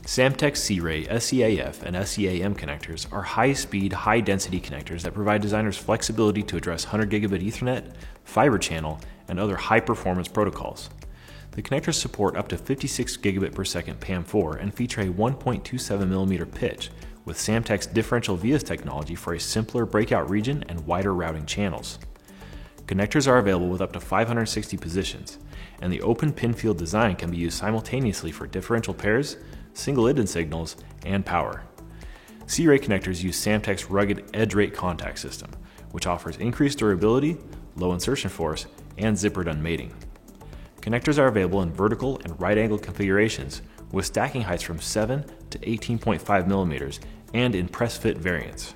Samtec C-Ray SEAF and SEAM connectors are high-speed, high-density connectors that provide designers flexibility to address 100 gigabit Ethernet, fiber channel, and other high-performance protocols. The connectors support up to 56 gigabit per second PAM4 and feature a 1.27mm pitch with Samtec's differential vias technology for a simpler breakout region and wider routing channels. Connectors are available with up to 560 positions, and the open pin field design can be used simultaneously for differential pairs, single-IDIN signals, and power. C-Ray connectors use Samtec's rugged edge rate contact system, which offers increased durability, low insertion force, and zippered unmating. Connectors are available in vertical and right-angle configurations with stacking heights from 7 to 18.5 millimeters and in press-fit variants.